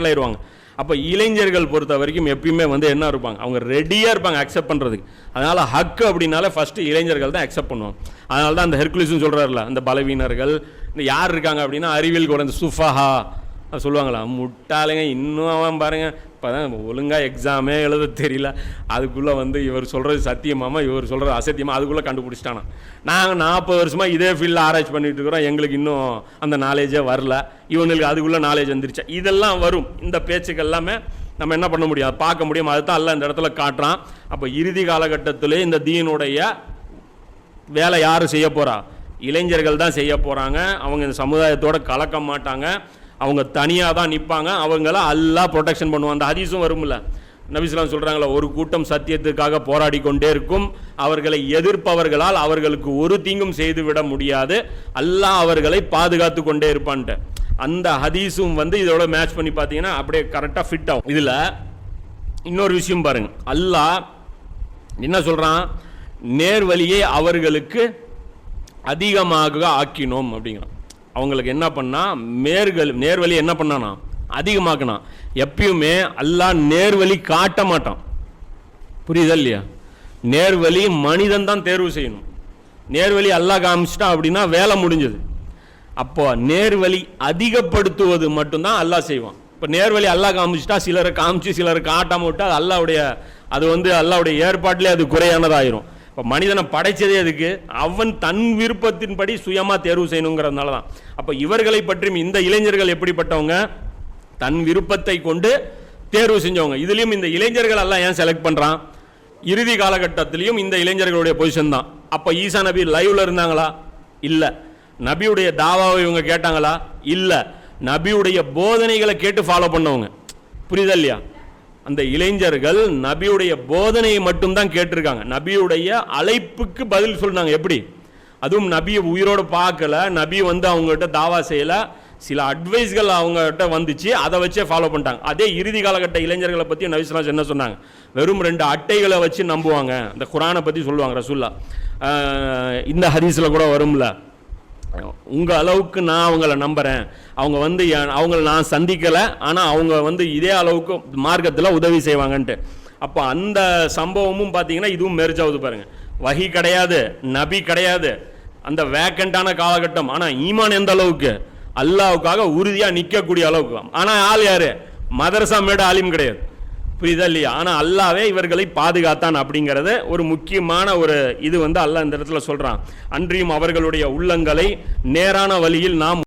ஆயிடுவாங்க. அப்போ இளைஞர்கள் பொறுத்த வரைக்கும் எப்பயுமே வந்து என்ன இருப்பாங்க, அவங்க ரெடியாக இருப்பாங்க அக்செப்ட் பண்ணுறதுக்கு. அதனால் ஹக்கு அப்படின்னாலே ஃபஸ்ட்டு இளைஞர்கள் தான் அக்செப்ட் பண்ணுவாங்க. அதனால தான் அந்த ஹெர்குலிஸ்னு சொல்கிறாருல, அந்த பலவீனர்கள் இந்த யார் இருக்காங்க அப்படின்னா அறிவியல் கூட இந்த சுஃபஹா சொல்லுவாங்களா, முட்டாளுங்க இன்னும் அவன் பாருங்கள் இப்போ தான் ஒழுங்காக எக்ஸாமே எழுத தெரியல, அதுக்குள்ளே வந்து இவர் சொல்கிறது சத்தியமாமா இவர் சொல்கிறது அசத்தியமாக அதுக்குள்ளே கண்டுபிடிச்சிட்டானா. நாங்கள் 40 வருஷமாக இதே ஃபீல்டில் ஆராய்ச்சி பண்ணிகிட்டு இருக்கிறோம், எங்களுக்கு இன்னும் அந்த நாலேஜே வரல, இவங்களுக்கு அதுக்குள்ளே நாலேஜ் வந்துருச்சா. இதெல்லாம் வரும், இந்த பேச்சுக்கள் எல்லாமே நம்ம என்ன பண்ண முடியும், பார்க்க முடியும். அதுதான் எல்லாம் இந்த இடத்துல காட்டுறான். அப்போ இறுதி காலகட்டத்திலே இந்த தீனுடைய வேலை யார் செய்ய போகிறா, இளைஞர்கள் தான் செய்ய போகிறாங்க. அவங்க இந்த சமுதாயத்தோடு கலக்க மாட்டாங்க, அவங்க தனியாக தான் நிற்பாங்க, அவங்கள அல்லாஹ் ப்ரொடெக்ஷன் பண்ணுவாங்க. அந்த ஹதீஸும் வரும்ல, நபி ஸல்லல்லாஹு சொல்கிறாங்களா, ஒரு கூட்டம் சத்தியத்துக்காக போராடி கொண்டே இருக்கும், அவர்களை எதிர்ப்பவர்களால் அவர்களுக்கு ஒரு தீங்கும் செய்துவிட முடியாது, அல்லாஹ் அவர்களை பாதுகாத்து கொண்டே இருப்பான்ட்டு. அந்த ஹதீஸும் வந்து இதோட மேட்ச் பண்ணி பார்த்தீங்கன்னா அப்படியே கரெக்டாக ஃபிட் ஆகும். இதில் இன்னொரு விஷயம் பாருங்க, அல்லாஹ் என்ன சொல்கிறான், நேர்வழியை அவர்களுக்கு அதிகமாக ஆக்கினோம் அப்படிங்கிறான். அவங்களுக்கு என்ன பண்ணால் நேர்வழி என்ன பண்ணானா அதிகமாக்கினான். எப்பயுமே அல்லாஹ் நேர்வழி காட்ட மாட்டான், புரியுதா இல்லையா. நேர்வழி மனிதன் தான் தேர்வு செய்யணும். நேர்வழி அல்லாஹ் காமிச்சிட்டா அப்படின்னா வேலை முடிஞ்சது. அப்போ நேர்வழி அதிகப்படுத்துவது மட்டும்தான் அல்லாஹ் செய்வான். இப்போ நேர்வழி அல்லாஹ் காமிச்சிட்டா சிலரை காமிச்சு சிலரை காட்டாம விட்டா அது வந்து அல்லாஹ்வுடைய ஏற்பாட்டிலே அது குறையானதாயிரும். இப்போ மனிதனை படைச்சதே அதுக்கு, அவன் தன் விருப்பத்தின்படி சுயமாக தேர்வு செய்யணுங்கிறதுனால தான். அப்போ இவர்களை பற்றியும் இந்த இளைஞர்கள் எப்படிப்பட்டவங்க, தன் விருப்பத்தை கொண்டு தேர்வு செஞ்சவங்க. இதுலேயும் இந்த இளைஞர்கள் எல்லாம் ஏன் செலக்ட் பண்ணுறான், இறுதி காலகட்டத்திலையும் இந்த இளைஞர்களுடைய பொசிஷன் தான். அப்போ ஈசா நபி லைவ்ல இருந்தாங்களா, இல்லை. நபியுடைய தாவாவை இவங்க கேட்டாங்களா, இல்லை. நபியுடைய போதனைகளை கேட்டு ஃபாலோ பண்ணவங்க, புரியுதா இல்லையா. அந்த இளைஞர்கள் நபியுடைய போதனையை மட்டும்தான் கேட்டிருக்காங்க, நபியுடைய அழைப்புக்கு பதில் சொன்னாங்க. எப்படி, அதுவும் நபியை உயிரோடு பார்க்கல, நபி வந்து அவங்ககிட்ட தாவா செய்யலை, சில அட்வைஸ்கள் அவங்ககிட்ட வந்துச்சு, அதை வச்சே ஃபாலோ பண்ணிட்டாங்க. அதே இறுதி காலகட்ட இளைஞர்களை பற்றி நபி ஸல்லல்லாஹு அலைஹி வஸல்லம் என்ன சொன்னாங்க, வெறும் 2 அட்டைகளை வச்சு நம்புவாங்க. இந்த குரானை பற்றி சொல்லுவாங்க ரசூல்லா. இந்த ஹதீஸில் கூட வரும்ல, உங்கள் அளவுக்கு நான் அவங்கள நம்புகிறேன், அவங்க வந்து அவங்கள நான் சந்திக்கலை, ஆனால் அவங்க வந்து இதே அளவுக்கு மார்க்கத்தில் உதவி செய்வாங்கன்ட்டு. அப்போ அந்த சம்பவமும் பார்த்தீங்கன்னா இதுவும் மெர்ஜ் ஆகுது பாருங்கள். வஹி கிடையாது, நபி கிடையாது, அந்த வேக்கண்டான காலகட்டம். ஆனால் ஈமான் எந்த அளவுக்கு, அல்லாஹ்வுக்காக உறுதியாக நிற்கக்கூடிய அளவுக்கு. ஆனால் ஆள் யார், மதரசா மேட ஆலிம் கிடையாது, புரியுதா இல்லையா. ஆனால் அல்லாவே இவர்களை பாதுகாத்தான் அப்படிங்கிறது ஒரு முக்கியமான ஒரு இது வந்து அல்லாஹ் இந்த இடத்துல சொல்கிறான். அன்றியும் அவர்களுடைய உள்ளங்களை நேரான வழியில் நாம்